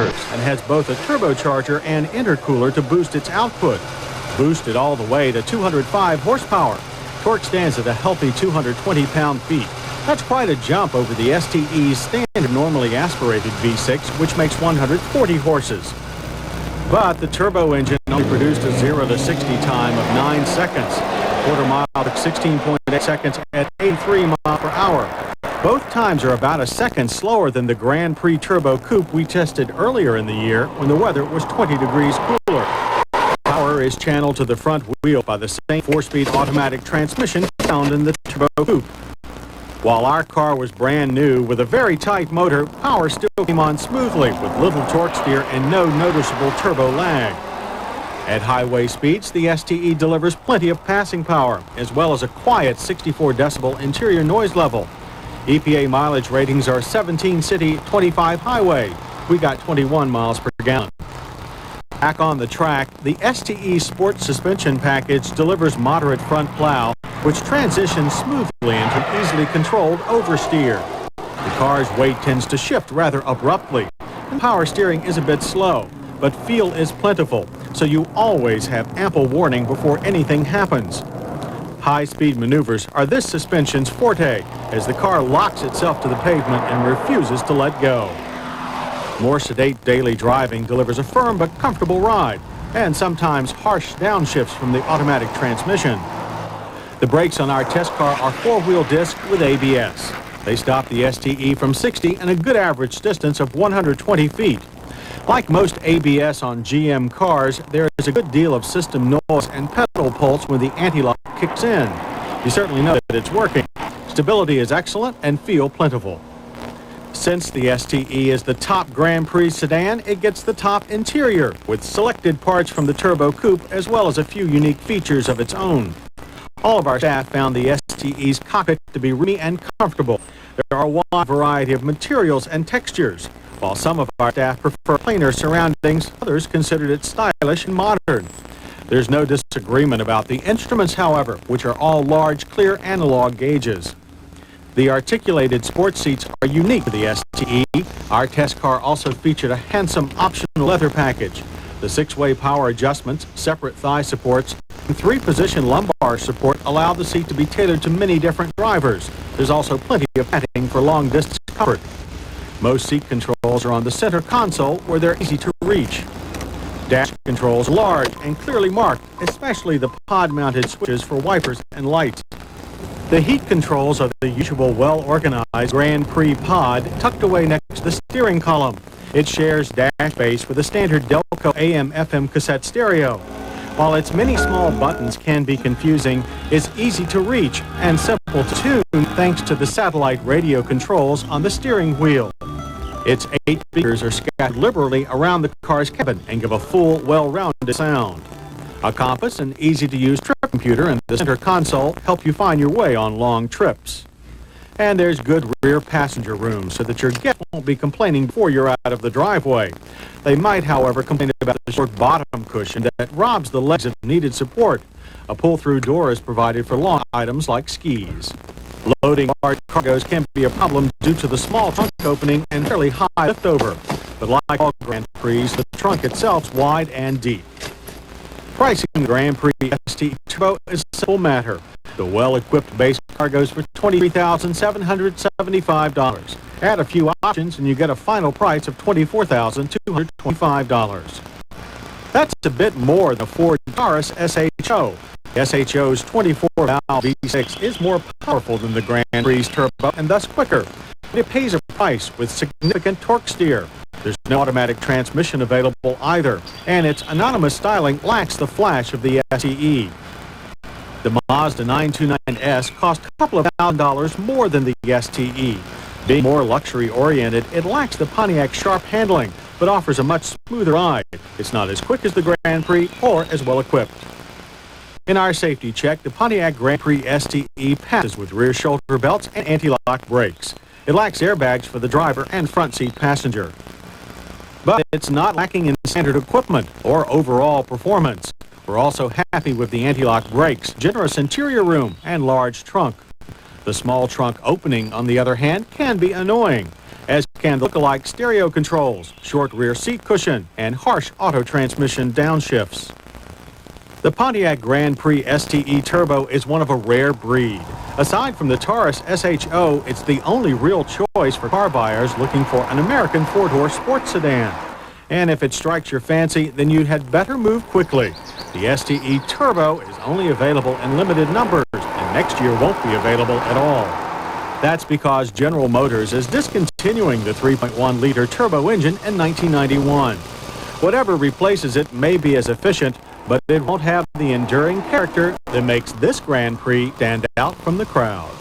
and has both a turbocharger and intercooler to boost its output. Boosted all the way to 205 horsepower. Torque stands at a healthy 220 pound-feet. That's quite a jump over the STE's standard normally aspirated V6, which makes 140 horses. But the turbo engine only produced a 0 to 60 time of 9 seconds. A quarter mile took 16.8 seconds at 83 miles per hour. Both times are about a second slower than the Grand Prix Turbo Coupe we tested earlier in the year when the weather was 20 degrees cooler. Power is channeled to the front wheel by the same 4-speed automatic transmission found in the Turbo Coupe. While our car was brand new with a very tight motor, power still came on smoothly with little torque steer and no noticeable turbo lag. At highway speeds, the STE delivers plenty of passing power, as well as a quiet 64 decibel interior noise level. EPA mileage ratings are 17 city, 25 highway. We got 21 miles per gallon. Back on the track, the STE Sport Suspension Package delivers moderate front plow, which transitions smoothly into easily controlled oversteer. The car's weight tends to shift rather abruptly, and power steering is a bit slow, but feel is plentiful, so you always have ample warning before anything happens. High-speed maneuvers are this suspension's forte, as the car locks itself to the pavement and refuses to let go. More sedate daily driving delivers a firm but comfortable ride, and sometimes harsh downshifts from the automatic transmission. The brakes on our test car are 4-wheel disc with ABS. They stop the STE from 60 and a good average distance of 120 feet. Like most ABS on GM cars, there is a good deal of system noise and pedal pulse when the anti-lock kicks in. You certainly know that it's working. Stability is excellent and feel plentiful. Since the STE is the top Grand Prix sedan, it gets the top interior with selected parts from the Turbo Coupe as well as a few unique features of its own. All of our staff found the STE's cockpit to be roomy and comfortable. There are a wide variety of materials and textures. While some of our staff prefer plainer surroundings, others considered it stylish and modern. There's no disagreement about the instruments, however, which are all large, clear analog gauges. The articulated sports seats are unique to the STE. Our test car also featured a handsome optional leather package. The 6-way power adjustments, separate thigh supports, and 3-position lumbar support allow the seat to be tailored to many different drivers. There's also plenty of padding for long-distance comfort. Most seat controls are on the center console where they're easy to reach. Dash controls are large and clearly marked, especially the pod-mounted switches for wipers and lights. The heat controls are the usual well-organized Grand Prix pod tucked away next to the steering column. It shares dash base with a standard Delco AM/FM cassette stereo. While its many small buttons can be confusing, it's easy to reach and simple to tune thanks to the satellite radio controls on the steering wheel. Its 8 speakers are scattered liberally around the car's cabin and give a full, well-rounded sound. A compass and easy-to-use trip computer and the center console help you find your way on long trips. And there's good rear passenger room so that your guests won't be complaining before you're out of the driveway. They might, however, complain about the short bottom cushion that robs the legs of needed support. A pull-through door is provided for long items like skis. Loading large cargoes can be a problem due to the small trunk opening and fairly high liftover. But like all Grand Prix, the trunk itself is wide and deep. Pricing the Grand Prix STE Turbo is a simple matter. The well-equipped base car goes for $23,775. Add a few options and you get a final price of $24,225. That's a bit more than a Ford Taurus SHO. SHO's 24-valve V6 is more powerful than the Grand Prix Turbo and thus quicker. But it pays a price with significant torque steer. There's no automatic transmission available either, and its anonymous styling lacks the flash of the STE. The Mazda 929S cost a couple of $1,000 more than the STE. Being more luxury-oriented, it lacks the Pontiac sharp handling, but offers a much smoother ride. It's not as quick as the Grand Prix or as well-equipped. In our safety check, the Pontiac Grand Prix STE passes with rear shoulder belts and anti-lock brakes. It lacks airbags for the driver and front seat passenger. But it's not lacking in standard equipment or overall performance. We're also happy with the anti-lock brakes, generous interior room, and large trunk. The small trunk opening, on the other hand, can be annoying. As and look-alike stereo controls, short rear seat cushion, and harsh auto transmission downshifts. The Pontiac Grand Prix STE Turbo is one of a rare breed. Aside from the Taurus SHO, it's the only real choice for car buyers looking for an American four-door sports sedan. And if it strikes your fancy, then you'd had better move quickly. The STE Turbo is only available in limited numbers, and next year won't be available at all. That's because General Motors is discontinuing the 3.1-liter turbo engine in 1991. Whatever replaces it may be as efficient, but it won't have the enduring character that makes this Grand Prix stand out from the crowd.